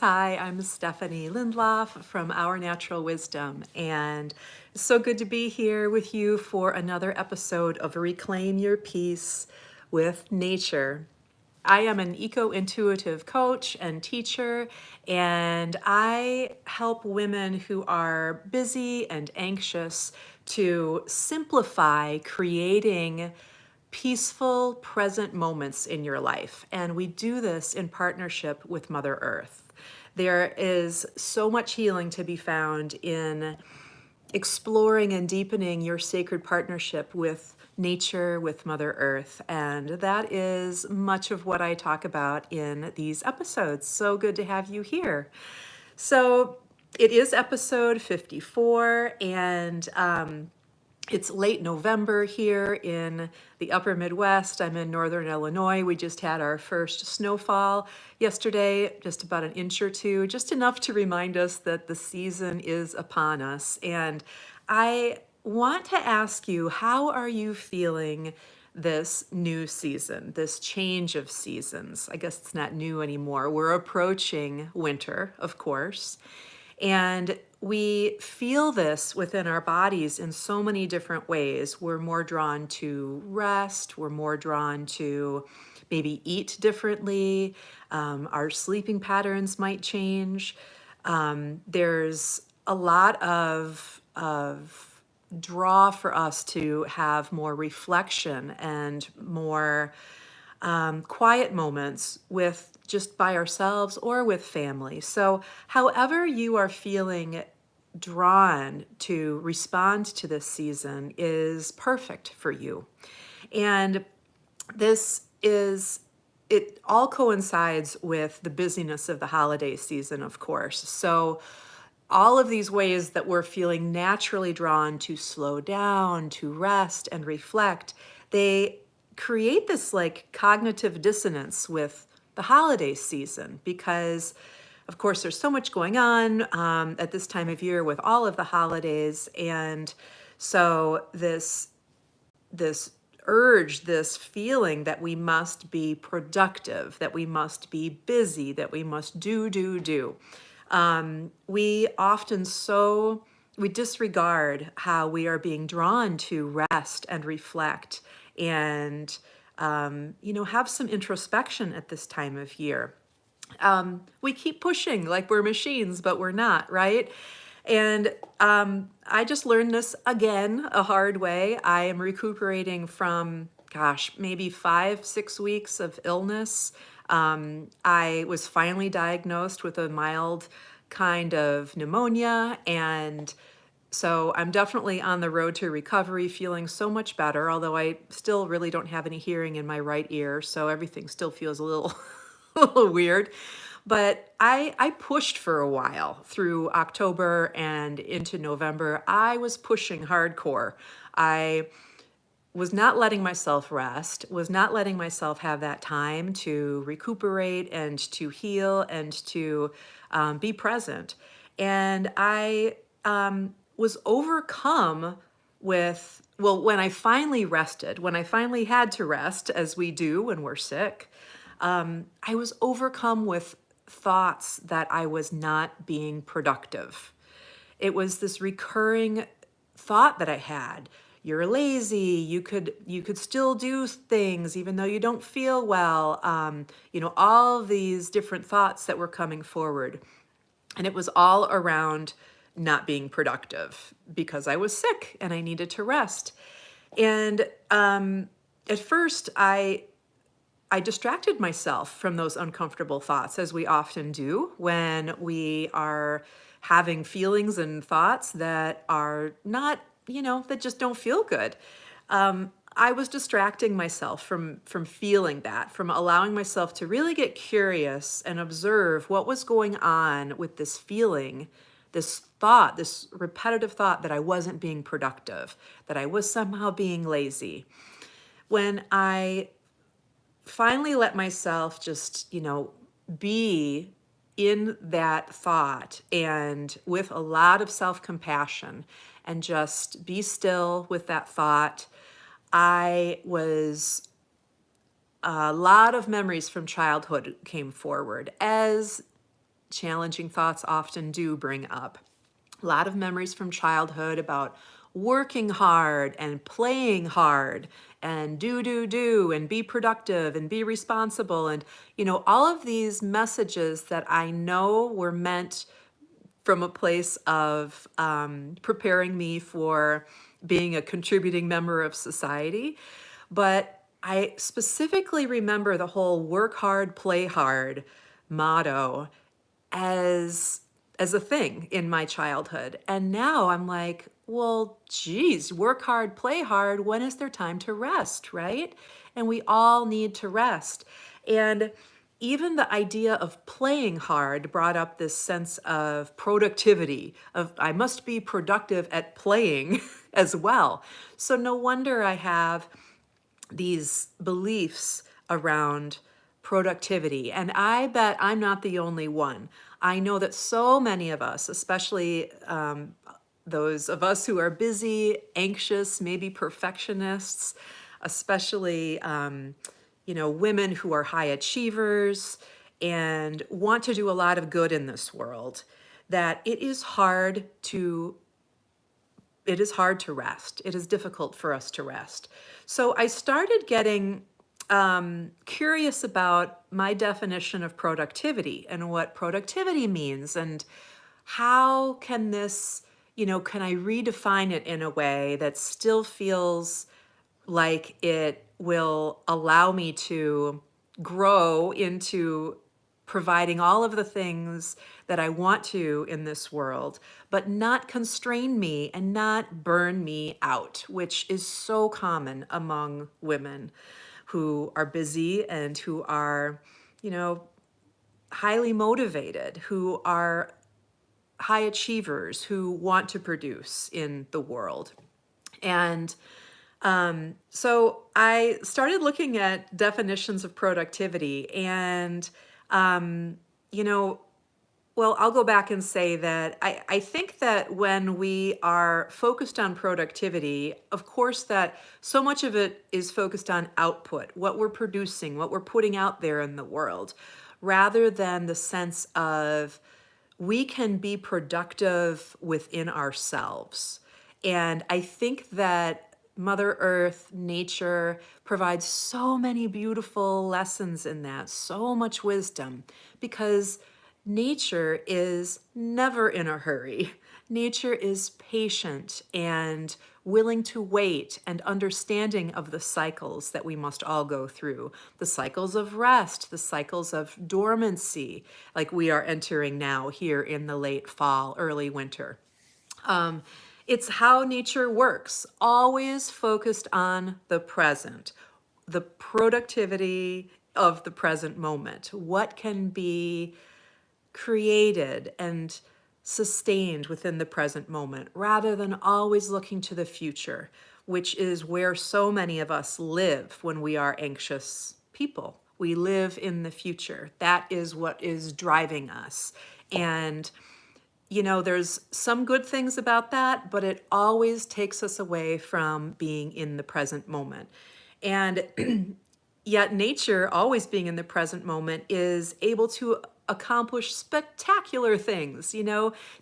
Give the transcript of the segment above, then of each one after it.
Hi, I'm Stephanie Lindloff from Our Natural Wisdom, and it's so good to be here with you for another episode of Reclaim Your Peace with Nature. I am an eco-intuitive coach and teacher, and I help women who are busy and anxious to simplify creating peaceful, present moments in your life. And we do this in partnership with Mother Earth. There is so much healing to be found in exploring and deepening your sacred partnership with nature, with Mother Earth. And that is much of what I talk about in these episodes. So good to have you here. So it is episode 54, and it's late November here in the upper Midwest. I'm in northern Illinois. We just had our first snowfall yesterday, just about an inch or two, just enough to remind us that the season is upon us. And I want to ask you, how are you feeling this new season, this change of seasons? I guess it's not new anymore. We're approaching winter, of course. And we feel this within our bodies in so many different ways. We're more drawn to rest, we're more drawn to maybe eat differently, our sleeping patterns might change. There's a lot of draw for us to have more reflection and more quiet moments with just by ourselves or with family. So, however you are feeling drawn to respond to this season is perfect for you. And this is, it all coincides with the busyness of the holiday season, of course. So, all of these ways that we're feeling naturally drawn to slow down, to rest and reflect, they create this like cognitive dissonance with the holiday season because, of course, there's so much going on at this time of year with all of the holidays. And so this urge, this feeling that we must be productive, that we must be busy, that we must do. We often we disregard how we are being drawn to rest and reflect and, have some introspection at this time of year. We keep pushing like we're machines, but we're not, right? And I just learned this again a hard way. I am recuperating from, gosh, maybe 5, 6 weeks of illness. I was finally diagnosed with a mild kind of pneumonia, and so I'm definitely on the road to recovery, feeling so much better, although I still really don't have any hearing in my right ear, so everything still feels a little, a little weird. But I pushed for a while through October and into November. I was pushing hardcore. I was not letting myself rest, was not letting myself have that time to recuperate and to heal and to be present. And I was overcome with, well, when I finally rested, when I finally had to rest, as we do when we're sick, I was overcome with thoughts that I was not being productive. It was this recurring thought that I had. You're lazy. You could still do things even though you don't feel well. All these different thoughts that were coming forward, and it was all around not being productive because I was sick and I needed to rest. And at first, I distracted myself from those uncomfortable thoughts, as we often do when we are having feelings and thoughts that are not, that just don't feel good. I was distracting myself from feeling that, from allowing myself to really get curious and observe what was going on with this feeling, this thought, this repetitive thought that I wasn't being productive, that I was somehow being lazy. When I finally let myself just, be in that thought and with a lot of self-compassion and just be still with that thought, a lot of memories from childhood came forward, as challenging thoughts often do bring up. A lot of memories from childhood about working hard and playing hard and do and be productive and be responsible, and all of these messages that I know were meant from a place of preparing me for being a contributing member of society. But I specifically remember the whole work hard, play hard motto as as a thing in my childhood. And now I'm like, well, geez, work hard, play hard. When is there time to rest, right? And we all need to rest. And even the idea of playing hard brought up this sense of productivity, of I must be productive at playing as well. So no wonder I have these beliefs around productivity. And I bet I'm not the only one. I know that so many of us, especially those of us who are busy, anxious, maybe perfectionists, especially women who are high achievers and want to do a lot of good in this world, that it is hard to rest. It is difficult for us to rest. So I started getting curious about my definition of productivity and what productivity means, and how can this, can I redefine it in a way that still feels like it will allow me to grow into providing all of the things that I want to in this world, but not constrain me and not burn me out, which is so common among women who are busy and who are, highly motivated, who are high achievers, who want to produce in the world. And so I started looking at definitions of productivity, and, you know, well, I'll go back and say that I think that when we are focused on productivity, of course, that so much of it is focused on output, what we're producing, what we're putting out there in the world, rather than the sense of we can be productive within ourselves. And I think that Mother Earth, nature, provides so many beautiful lessons in that, so much wisdom, because nature is never in a hurry. Nature is patient and willing to wait and understanding of the cycles that we must all go through, the cycles of rest, the cycles of dormancy, like we are entering now here in the late fall, early winter. It's how nature works, always focused on the present, the productivity of the present moment. What can be created and sustained within the present moment, rather than always looking to the future, which is where so many of us live when we are anxious people. We live in the future. That is what is driving us. And there's some good things about that, but it always takes us away from being in the present moment. And yet nature, always being in the present moment, is able to accomplish spectacular things,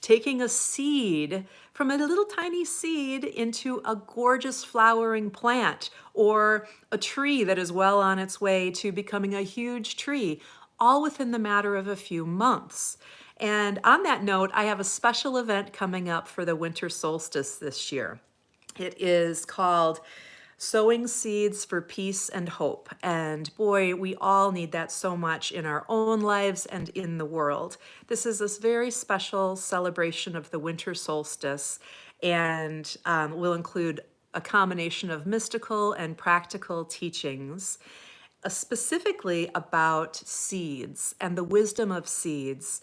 taking a seed from a little tiny seed into a gorgeous flowering plant, or a tree that is well on its way to becoming a huge tree, all within the matter of a few months. And on that note, I have a special event coming up for the winter solstice this year. It is called Sowing Seeds for Peace and Hope. And boy, we all need that so much in our own lives and in the world. This is this very special celebration of the winter solstice, and will include a combination of mystical and practical teachings, specifically about seeds and the wisdom of seeds,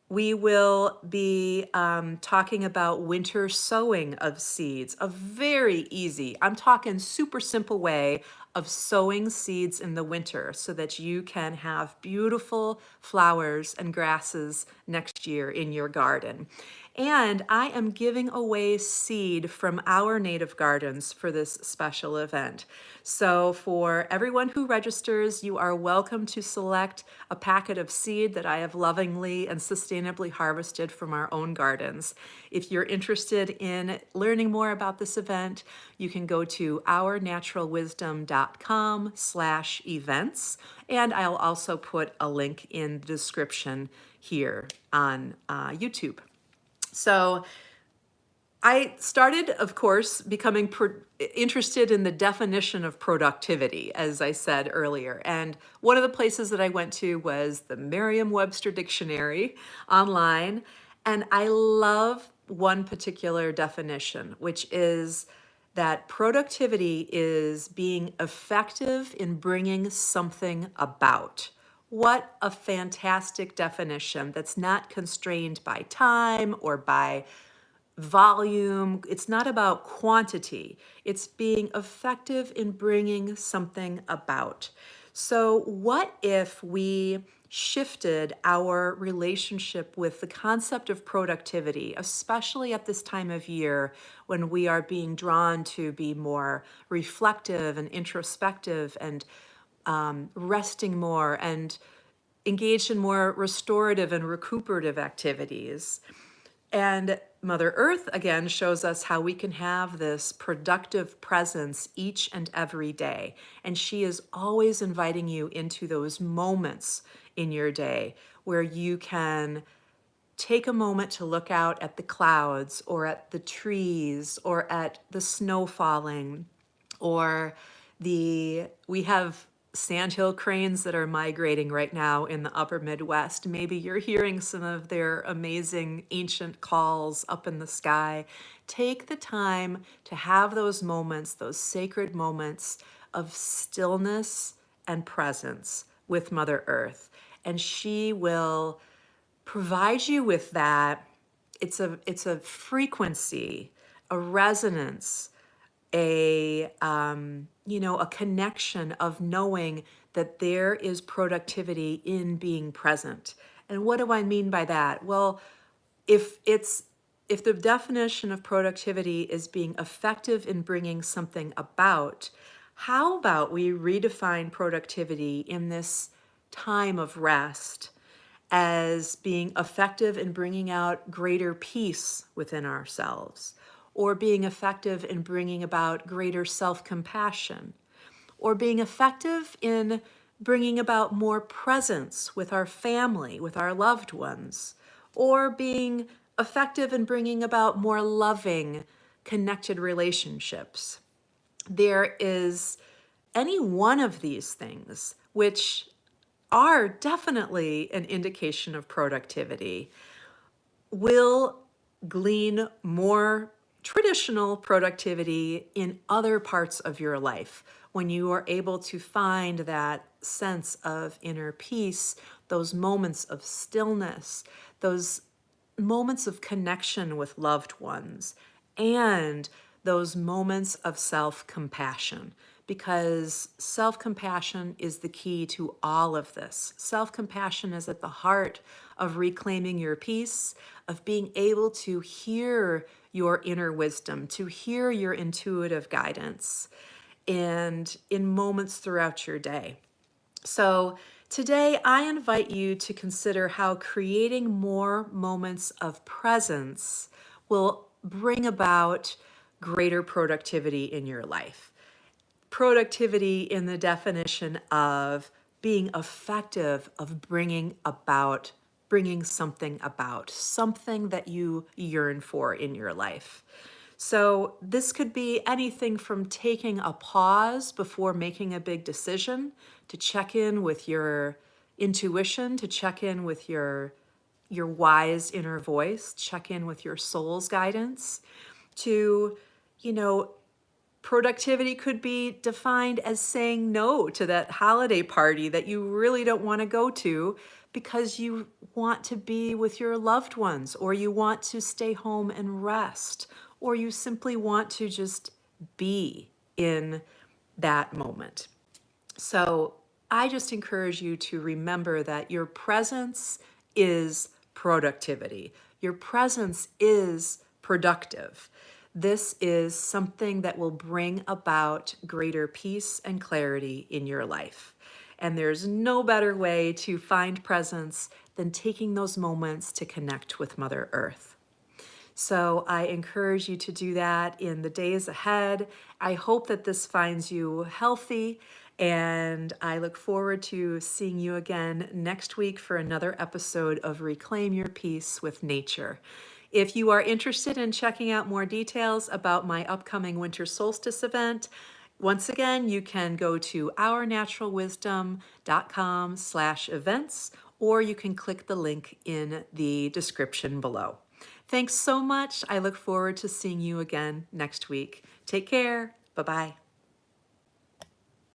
We will be talking about winter sowing of seeds, a very easy, I'm talking super simple way of sowing seeds in the winter so that you can have beautiful flowers and grasses next year in your garden. And I am giving away seed from our native gardens for this special event. So for everyone who registers, you are welcome to select a packet of seed that I have lovingly and sustainably harvested from our own gardens. If you're interested in learning more about this event, you can go to ournaturalwisdom.com/events, and I'll also put a link in the description here on YouTube. So I started, of course, becoming interested in the definition of productivity, as I said earlier. And one of the places that I went to was the Merriam-Webster Dictionary online. And I love one particular definition, which is that productivity is being effective in bringing something about. What a fantastic definition that's not constrained by time or by volume. It's not about quantity. It's being effective in bringing something about. So what if we shifted our relationship with the concept of productivity, especially at this time of year when we are being drawn to be more reflective and introspective and resting more and engaged in more restorative and recuperative activities. And Mother Earth again shows us how we can have this productive presence each and every day. And she is always inviting you into those moments in your day where you can take a moment to look out at the clouds or at the trees or at the snow falling, or we have sandhill cranes that are migrating right now in the upper Midwest. Maybe you're hearing some of their amazing ancient calls up in the sky. Take the time to have those moments, those sacred moments of stillness and presence with Mother Earth. And she will provide you with that. It's a frequency, a resonance, a connection of knowing that there is productivity in being present. And what do I mean by that? Well, if the definition of productivity is being effective in bringing something about, how about we redefine productivity in this time of rest as being effective in bringing out greater peace within ourselves, or being effective in bringing about greater self-compassion, or being effective in bringing about more presence with our family, with our loved ones, or being effective in bringing about more loving, connected relationships. There is any one of these things which are definitely an indication of productivity will glean more traditional productivity in other parts of your life when you are able to find that sense of inner peace, those moments of stillness, those moments of connection with loved ones, and those moments of self-compassion, because self-compassion is the key to all of this. Self-compassion is at the heart of reclaiming your peace, of being able to hear your inner wisdom, to hear your intuitive guidance, and in moments throughout your day. So today I invite you to consider how creating more moments of presence will bring about greater productivity in your life. Productivity in the definition of being effective, of bringing something about, something that you yearn for in your life. So this could be anything from taking a pause before making a big decision to check in with your intuition, to check in with your wise inner voice, check in with your soul's guidance, to, you know, Productivity could be defined as saying no to that holiday party that you really don't want to go to because you want to be with your loved ones, or you want to stay home and rest, or you simply want to just be in that moment. So I just encourage you to remember that your presence is productivity. Your presence is productive. This is something that will bring about greater peace and clarity in your life. And there's no better way to find presence than taking those moments to connect with Mother Earth. So I encourage you to do that in the days ahead. I hope that this finds you healthy, and I look forward to seeing you again next week for another episode of Reclaim Your Peace with Nature. If you are interested in checking out more details about my upcoming winter solstice event, once again, you can go to ournaturalwisdom.com/events, or you can click the link in the description below. Thanks so much. I look forward to seeing you again next week. Take care. Bye-bye.